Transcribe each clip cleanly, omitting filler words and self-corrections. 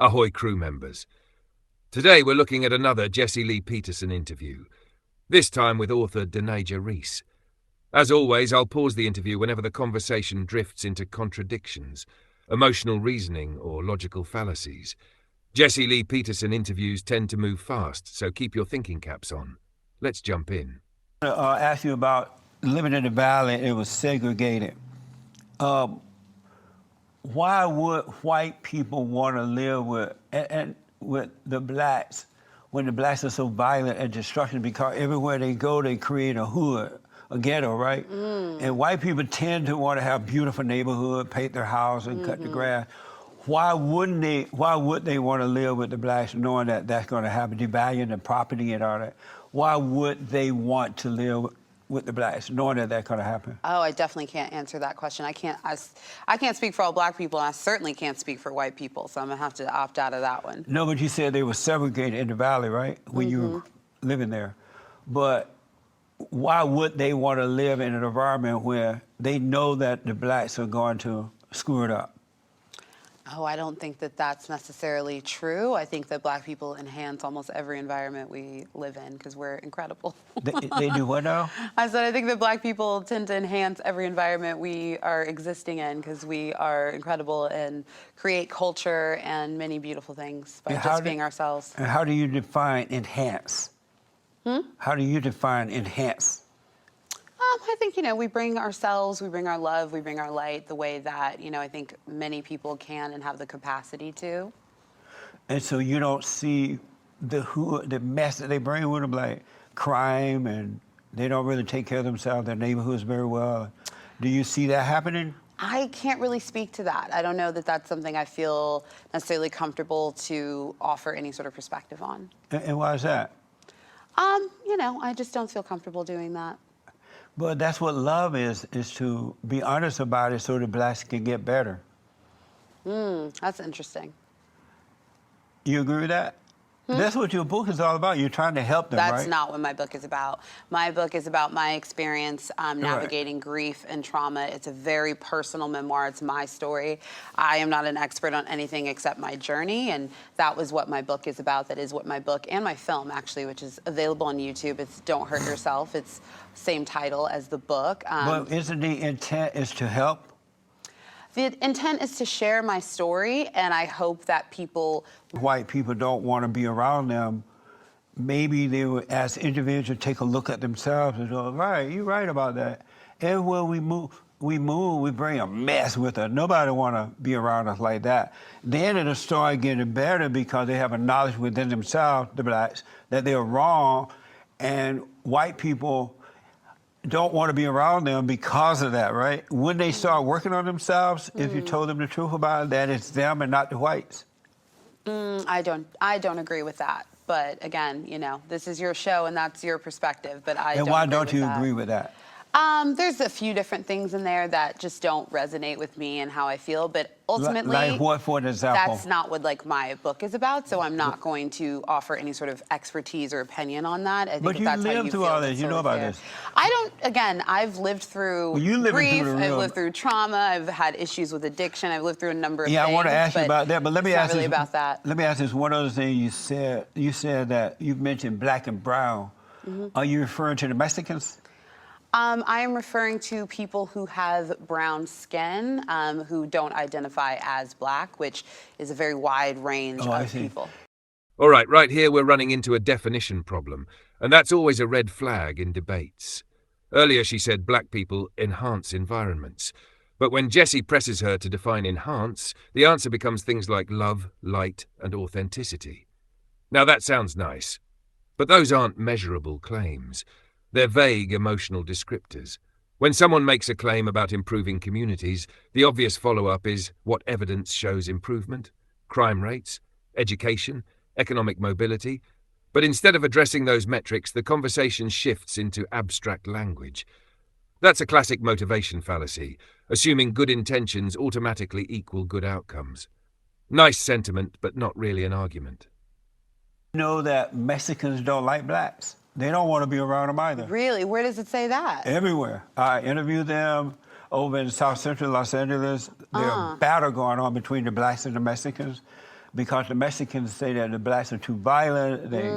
Ahoy crew members. Today we're looking at another Jesse Lee Peterson interview, this time with author Denayja Reese. As always, I'll pause the interview whenever the conversation drifts into contradictions, emotional reasoning, or logical fallacies. Jesse Lee Peterson interviews tend to move fast, so keep your thinking caps on. Let's jump in. Ask you about living in the valley. It was segregated. Why would white people want to live with the blacks when the blacks are so violent and destructive? Because everywhere they go, they create a hood, a ghetto, right? And white people tend to want to have beautiful neighborhood, paint their house and cut the grass. Why would they want to live with the blacks knowing that that's going to happen, devaluing the property and all that? Why would they want to live with the blacks knowing that that's going to happen? Oh, I definitely can't answer that question. I can't speak for all black people, and I certainly can't speak for white people, so I'm going to have to opt out of that one. No, but you said they were segregated in the valley, right? When you were living there. But why would they want to live in an environment where they know that the blacks are going to screw it up? Oh, I don't think that that's necessarily true. I think that black people enhance almost every environment we live in because we're incredible. They do what now? I said I think that black people tend to enhance every environment we are existing in because we are incredible and create culture and many beautiful things by just being ourselves. And how do you define enhance? How do you define enhance? I think, we bring ourselves, we bring our love, we bring our light the way that, I think many people can and have the capacity to. And so you don't see the mess that they bring with them, like crime, and they don't really take care of themselves, their neighborhoods very well. Do you see that happening? I can't really speak to that. I don't know that that's something I feel necessarily comfortable to offer any sort of perspective on. And why is that? I just don't feel comfortable doing that. But that's what love is to be honest about it so the blacks can get better. That's interesting. You agree with that? That's what your book is all about. You're trying to help them, right? That's not what my book is about. My book is about my experience navigating grief and trauma. It's a very personal memoir. It's my story. I am not an expert on anything except my journey, and that was what my book is about. That is what my book and my film, actually, which is available on YouTube. It's Don't Hurt Yourself. It's same title as the book. But isn't the intent is to help? The intent is to share my story, and I hope that people... White people don't want to be around them. Maybe they would, as individuals, take a look at themselves and go, right, you're right about that. Everywhere we move, we bring a mess with us. Nobody want to be around us like that. Then it'll start getting better because they have a knowledge within themselves, the blacks, that they're wrong, and white people don't want to be around them because of that, right? When they start working on themselves, if you told them the truth about it, that it's them and not the whites. I don't agree with that. But again, this is your show and that's your perspective. But I and don't. Why agree don't with you that. agree with that? There's a few different things in there that just don't resonate with me and how I feel, but ultimately, like what, for an example? That's not what my book is about. So I'm not going to offer any sort of expertise or opinion on that. I think but you that's lived how you through feel, all this. You know about this. I don't. Again, I've lived through grief. I've lived through trauma. I've had issues with addiction. I've lived through a number of things. Yeah, I want to ask you about that, but let me ask you about that. Let me ask this one other thing you said. You said that you mentioned black and brown. Are you referring to the Mexicans? I am referring to people who have brown skin, who don't identify as black, which is a very wide range of people. All right here we're running into a definition problem, and that's always a red flag in debates. Earlier she said black people enhance environments, but when Jesse presses her to define enhance, the answer becomes things like love, light, and authenticity. Now that sounds nice, but those aren't measurable claims. They're vague emotional descriptors. When someone makes a claim about improving communities, the obvious follow-up is what evidence shows improvement? Crime rates? Education? Economic mobility? But instead of addressing those metrics, the conversation shifts into abstract language. That's a classic motivation fallacy, assuming good intentions automatically equal good outcomes. Nice sentiment, but not really an argument. You know that Mexicans don't like blacks. They don't want to be around them either. Really? Where does it say that? Everywhere. I interviewed them over in South Central Los Angeles. There's a battle going on between the blacks and the Mexicans. because the Mexicans say that the blacks are too violent, they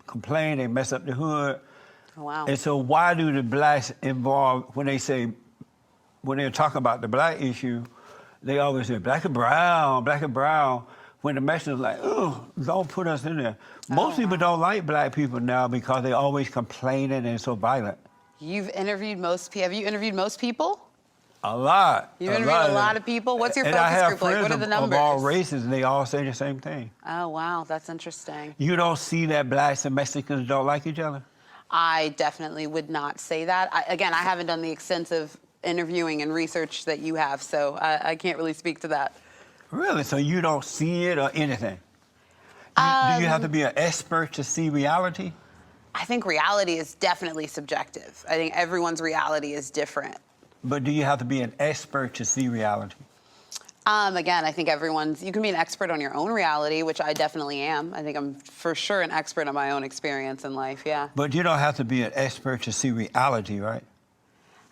complain, they mess up the hood. Oh, wow. And so why do the blacks involved, when they're talking about the black issue, they always say black and brown, black and brown. When the Mexicans are like, oh, don't put us in there. Most people don't like black people now because they're always complaining and so violent. Have you interviewed most people? A lot. You've interviewed a lot of people? What's your focus group like? What are the numbers? Of all races, and they all say the same thing. Oh, wow, that's interesting. You don't see that blacks and Mexicans don't like each other? I definitely would not say that. Again, I haven't done the extensive interviewing and research that you have, so I can't really speak to that. Really? So you don't see it or anything? Do you have to be an expert to see reality? I think reality is definitely subjective. I think everyone's reality is different. But do you have to be an expert to see reality? Again, I think you can be an expert on your own reality, which I definitely am. I think I'm for sure an expert on my own experience in life, yeah. But you don't have to be an expert to see reality, right?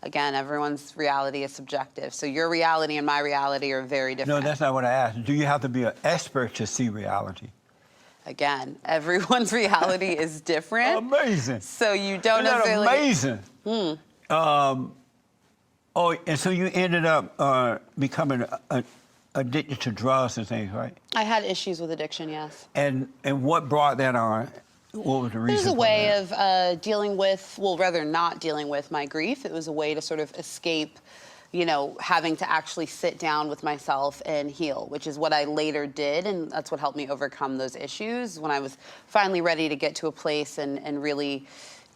Again, everyone's reality is subjective. So your reality and my reality are very different. No, that's not what I asked. Do you have to be an expert to see reality? Again, everyone's reality is different. Amazing. So you don't Isn't that necessarily... amazing? And so you ended up becoming addicted to drugs and things, right? I had issues with addiction, yes. And what brought that on? What was the reason? It was a for way that? of dealing with, well, rather not dealing with my grief. It was a way to sort of escape, having to actually sit down with myself and heal, which is what I later did, and that's what helped me overcome those issues when I was finally ready to get to a place and really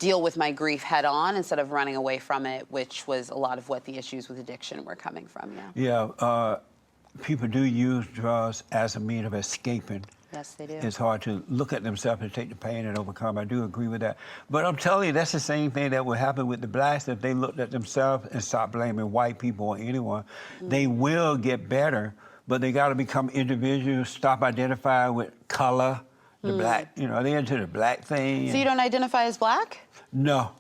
deal with my grief head on instead of running away from it, which was a lot of what the issues with addiction were coming from, yeah. Yeah, people do use drugs as a means of escaping. Yes, they do. It's hard to look at themselves and take the pain and overcome. I do agree with that. But I'm telling you, that's the same thing that would happen with the blacks if they looked at themselves and stopped blaming white people or anyone. They will get better, but they got to become individuals, stop identifying with color, the black, they're into the black thing. So you don't identify as black? No.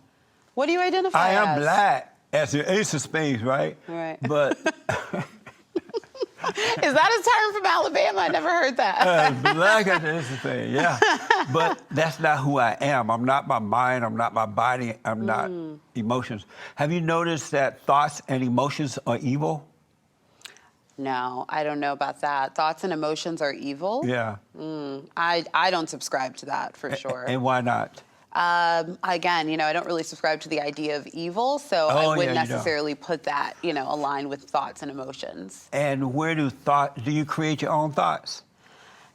What do you identify as? I am black as the ace of spades, right? Right. But... Is that a term from Alabama? I never heard that. Black as the ace of spades, yeah. But that's not who I am. I'm not my mind, I'm not my body, I'm not emotions. Have you noticed that thoughts and emotions are evil? No, I don't know about that. Thoughts and emotions are evil? Yeah. I don't subscribe to that, for sure. And why not? Again, I don't really subscribe to the idea of evil, so I wouldn't necessarily put that, aligned with thoughts and emotions. And where do you create your own thoughts?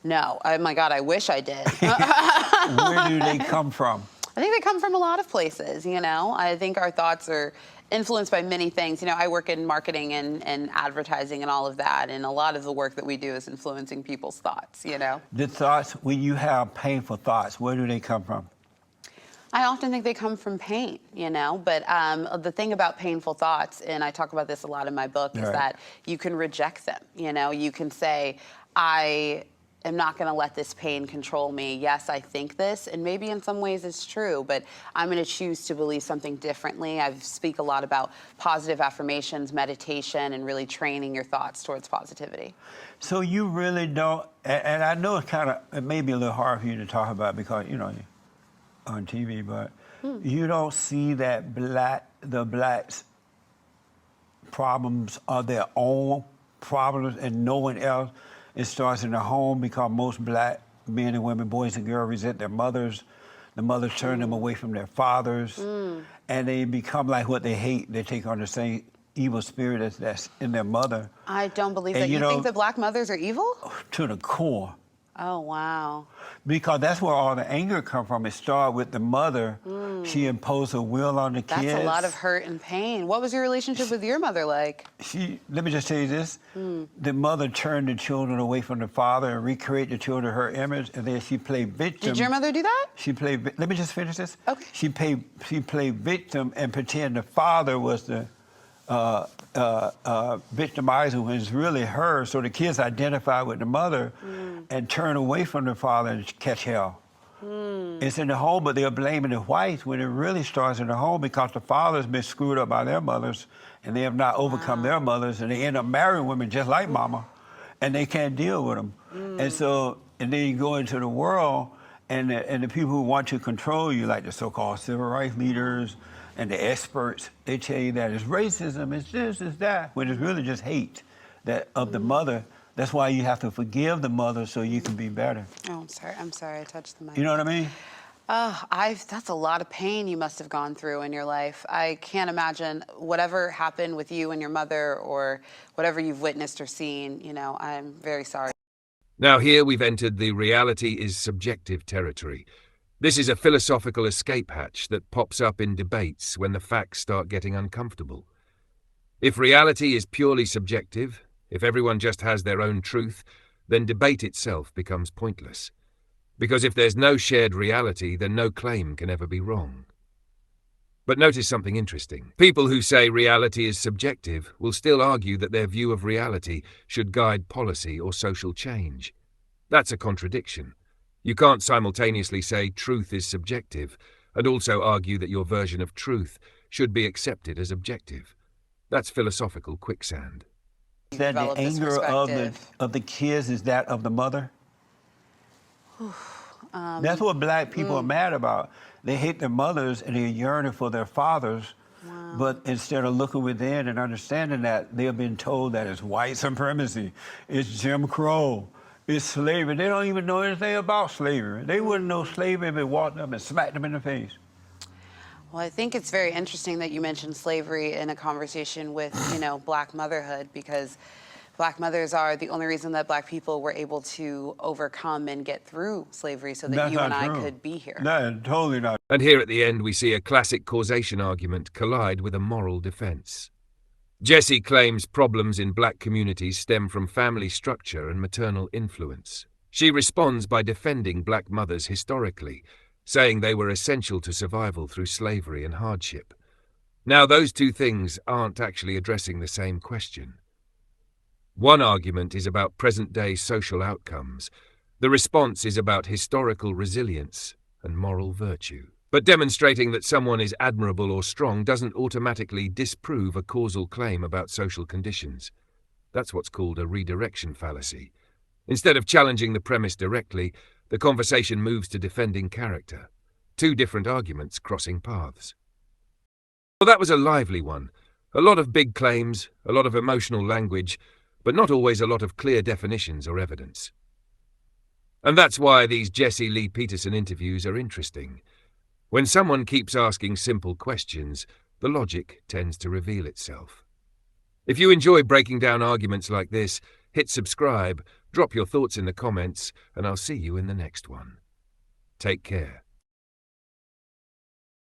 No. Oh, my God, I wish I did. Where do they come from? I think they come from a lot of places, I think our thoughts are influenced by many things. I work in marketing and advertising and all of that, and a lot of the work that we do is influencing people's thoughts, The thoughts, when you have painful thoughts, where do they come from? I often think they come from pain, but the thing about painful thoughts, and I talk about this a lot in my book, is that you can reject them. You can say, I am not going to let this pain control me. Yes, I think this, and maybe in some ways it's true, but I'm going to choose to believe something differently. I speak a lot about positive affirmations, meditation, and really training your thoughts towards positivity. So you really don't, and I know it may be a little hard for you to talk about because, on TV, but you don't see that the blacks' problems are their own problems and no one else. It starts in the home because most black men and women, boys and girls, resent their mothers. The mothers turn them away from their fathers, and they become like what they hate. They take on the same evil spirit that's in their mother. I don't believe that. You think that black mothers are evil? To the core. Oh, wow. Because that's where all the anger comes from. It started with the mother. She imposed her will on the kids. That's a lot of hurt and pain. What was your relationship with your mother like? Let me just tell you this. The mother turned the children away from the father and recreated the children her image, and then she played victim. Did your mother do that? Let me just finish this. Okay. She played victim and pretend the father was the victimizer when it's really her, so the kids identify with the mother and turn away from the father and catch hell. It's in the home, but they're blaming the whites when it really starts in the home because the father's been screwed up by their mothers and they have not overcome their mothers, and they end up marrying women just like mama. and they can't deal with them. And then you go into the world, and the people who want to control you, like the so-called civil rights leaders and the experts, they tell you that it's racism, it's this, it's that, when it's really just hate that of the mother. That's why you have to forgive the mother so you can be better. Oh, I'm sorry. I'm sorry. I touched the mic. You know what I mean? That's a lot of pain you must have gone through in your life. I can't imagine whatever happened with you and your mother or whatever you've witnessed or seen. You know, I'm very sorry. Now here we've entered the reality is subjective territory. This is a philosophical escape hatch that pops up in debates when the facts start getting uncomfortable. If reality is purely subjective, if everyone just has their own truth, then debate itself becomes pointless. Because if there's no shared reality, then no claim can ever be wrong. But notice something interesting. People who say reality is subjective will still argue that their view of reality should guide policy or social change. That's a contradiction. You can't simultaneously say truth is subjective and also argue that your version of truth should be accepted as objective. That's philosophical quicksand. That the anger of the kids is that of the mother? That's what black people are mad about. They hate their mothers and they're yearning for their fathers. Wow. But instead of looking within and understanding that, they've been told that it's white supremacy, it's Jim Crow, it's slavery. They don't even know anything about slavery. They wouldn't know slavery if they walked up and smacked them in the face. Well, I think it's very interesting that you mentioned slavery in a conversation with, Black motherhood, because Black mothers are the only reason that Black people were able to overcome and get through slavery so that That's you and I true. could be here. No, totally not. And here at the end we see a classic causation argument collide with a moral defense. Jesse claims problems in Black communities stem from family structure and maternal influence. She responds by defending Black mothers historically, saying they were essential to survival through slavery and hardship. Now, those two things aren't actually addressing the same question. One argument is about present-day social outcomes. The response is about historical resilience and moral virtue. But demonstrating that someone is admirable or strong doesn't automatically disprove a causal claim about social conditions. That's what's called a redirection fallacy. Instead of challenging the premise directly, the conversation moves to defending character. Two different arguments crossing paths. Well, that was a lively one. A lot of big claims, a lot of emotional language, but not always a lot of clear definitions or evidence. And that's why these Jesse Lee Peterson interviews are interesting. When someone keeps asking simple questions, the logic tends to reveal itself. If you enjoy breaking down arguments like this, hit subscribe, drop your thoughts in the comments, and I'll see you in the next one. Take care.